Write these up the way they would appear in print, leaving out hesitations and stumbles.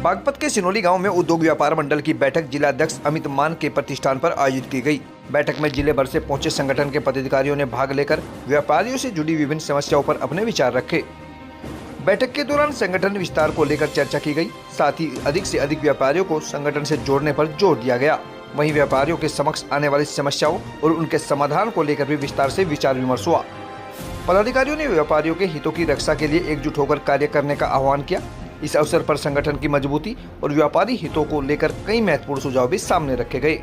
बागपत के सिनोली गांव में उद्योग व्यापार मंडल की बैठक जिला अध्यक्ष अमित मान के प्रतिष्ठान पर आयोजित की गई। बैठक में जिले भर से पहुंचे संगठन के पदाधिकारियों ने भाग लेकर व्यापारियों से जुड़ी विभिन्न समस्याओं पर अपने विचार रखे। बैठक के दौरान संगठन विस्तार को लेकर चर्चा की गई। साथ ही अधिक से अधिक व्यापारियों को संगठन से जोड़ने पर जोर दिया गया। वहीं व्यापारियों के समक्ष आने वाली समस्याओं और उनके समाधान को लेकर भी विस्तार से विचार विमर्श हुआ। पदाधिकारियों ने व्यापारियों के हितों की रक्षा के लिए एकजुट होकर कार्य करने का आह्वान किया। इस अवसर पर संगठन की मजबूती और व्यापारी हितों को लेकर कई महत्वपूर्ण सुझाव भी सामने रखे गए।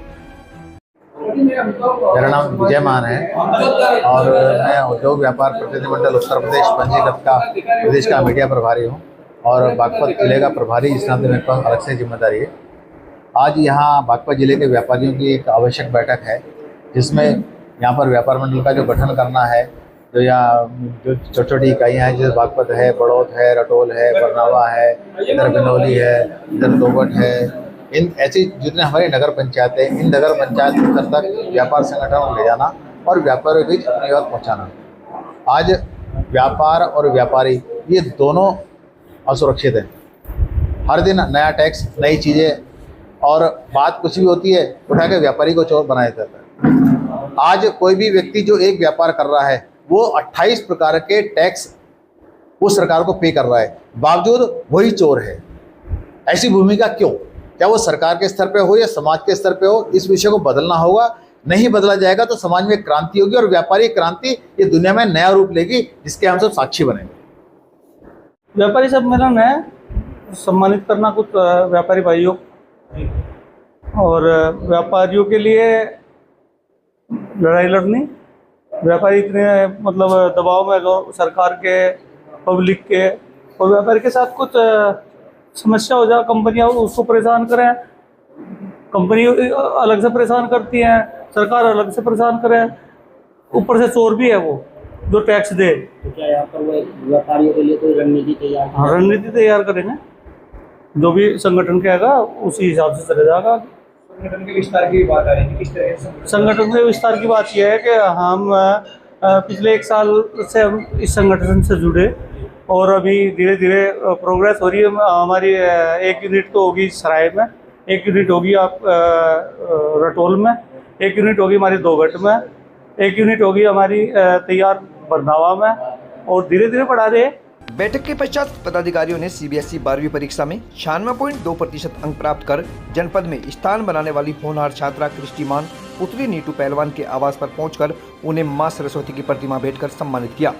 मेरा नाम विजय मान है और मैं उद्योग व्यापार प्रतिनिधिमंडल उत्तर प्रदेश पंजीकृत का प्रदेश का मीडिया प्रभारी हूँ और बागपत जिले का प्रभारी इस नाते मेरे पास अलग से जिम्मेदारी है। आज यहाँ बागपत जिले के व्यापारियों की एक आवश्यक बैठक है, जिसमें यहाँ पर व्यापार मंडल का जो गठन करना है, जो यहाँ जो छोटी छोटी इकाइयाँ हैं, जैसे बागपत है, बड़ौत है, रटोल है, बरनावा है, इधर बिनौली है, इधर दोगट है, इन ऐसी जितने हमारी नगर पंचायत है, इन नगर पंचायत स्तर तक व्यापार संगठन को ले जाना और व्यापारियों के बीच अपनी बात पहुँचाना। आज व्यापार और व्यापारी ये दोनों असुरक्षित हैं। हर दिन नया टैक्स, नई चीज़ें और बात कुछ भी होती है उठा के व्यापारी को चोर बनाया जाता है। आज कोई भी व्यक्ति जो एक व्यापार कर रहा है वो 28 प्रकार के टैक्स वो सरकार को पे कर रहा है, बावजूद वही चोर है। ऐसी भूमिका क्यों? क्या वो सरकार के स्तर पे हो या समाज के स्तर पे हो, इस विषय को बदलना होगा। नहीं बदला जाएगा तो समाज में क्रांति होगी और व्यापारी क्रांति ये दुनिया में नया रूप लेगी, जिसके हम सब साक्षी बनेंगे। व्यापारी सम्मेलन है सम्मानित करना कुछ व्यापारी भाइयों और व्यापारियों के लिए लड़ाई लड़नी। व्यापारी इतने मतलब दबाव में अगर सरकार के, पब्लिक के और व्यापारी के साथ कुछ समस्या हो जाए, कंपनियां उसको परेशान करें, कंपनी अलग से परेशान करती हैं, सरकार अलग से परेशान करे, ऊपर से चोर भी है वो जो टैक्स दे। तो क्या यहाँ पर व्यापारियों के लिए कोई रणनीति तैयार? हाँ, रणनीति तैयार करेंगे, जो भी संगठन कहेगा उसी हिसाब से चले जाएगा। संगठन के विस्तार की बात आ रही थी, किस तरह से? संगठन के विस्तार की बात यह है कि हम पिछले 1 साल से हम इस संगठन से जुड़े और अभी धीरे धीरे प्रोग्रेस हो रही है। हमारी 1 यूनिट तो होगी सराय में, 1 यूनिट होगी आप रटोल में, 1 यूनिट होगी हमारी दोगट में, 1 यूनिट होगी हमारी तैयार बरनावा में और धीरे धीरे बढ़ा रहे। बैठक के पश्चात पदाधिकारियों ने सीबीएसई 12वीं परीक्षा में 96.2% अंक प्राप्त कर जनपद में स्थान बनाने वाली होनहार छात्रा कृष्टिमान पुत्री नीटू पहलवान के आवास पर पहुंचकर उन्हें मां सरस्वती की प्रतिमा भेंट कर सम्मानित किया।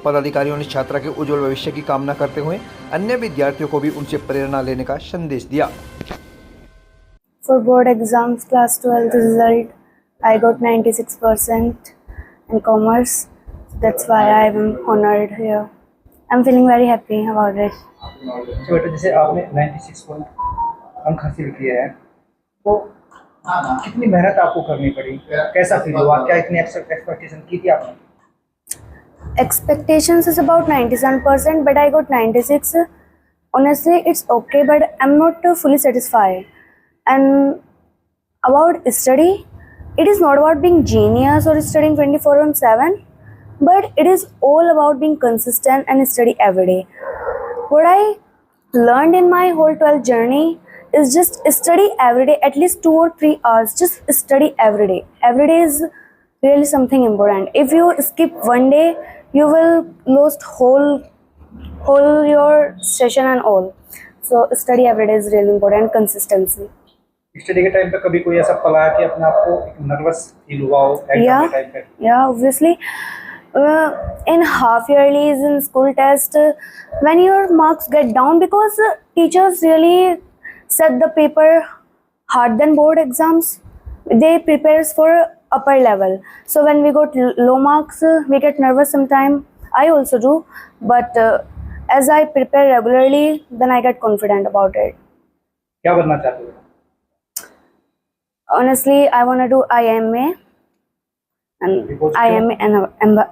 पदाधिकारियों ने छात्रा के उज्जवल भविष्य की कामना करते हुए अन्य विद्यार्थियों को भी उनसे प्रेरणा लेने का संदेश दिया। For board exams, class 12th result, I got 96% in commerce. That's why I am honored here. I'm feeling very happy about it. तो बेटा, जैसे आपने 96 अंक हासिल किए हैं, तो कितनी मेहनत आपको करनी पड़ी, कैसा फील हुआ, क्या इतनी एक्सपेक्टेशन की थी आपने? Expectations is about 97%, but I got 96. Honestly, it's okay, but I'm not fully satisfied. And about study, it is not about being genius or studying 24/7. But it is all about being consistent and study every day. What I learned in my whole 12th journey is just study every day, at least 2 or 3 hours. Just study every day. Every day is really something important. If you skip one day, you will lose whole your session and all. So study every day is really important. Consistency. Study के time पे कभी कोई ऐसा पल आया कि अपने आप को नर्वस फील हुआ हो एग्जाम के टाइम पे? Yeah, obviously. In half yearlies, in school test, when your marks get down, because teachers really set the paper hard than board exams, they prepare us for upper level. So when we got low marks, we get nervous sometime. I also do, but as I prepare regularly, then I get confident about it. क्या बनना चाहते हो? Honestly, I want to do IMA. And I am in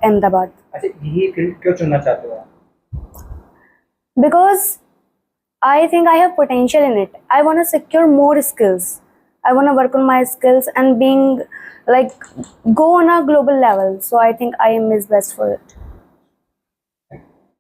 Ahmedabad. अच्छा, ये field क्यों चुनना चाहते हो? Because I think I have potential in it. I want to secure more skills. I want to work on my skills and being like go on a global level. So I think IM is best for it.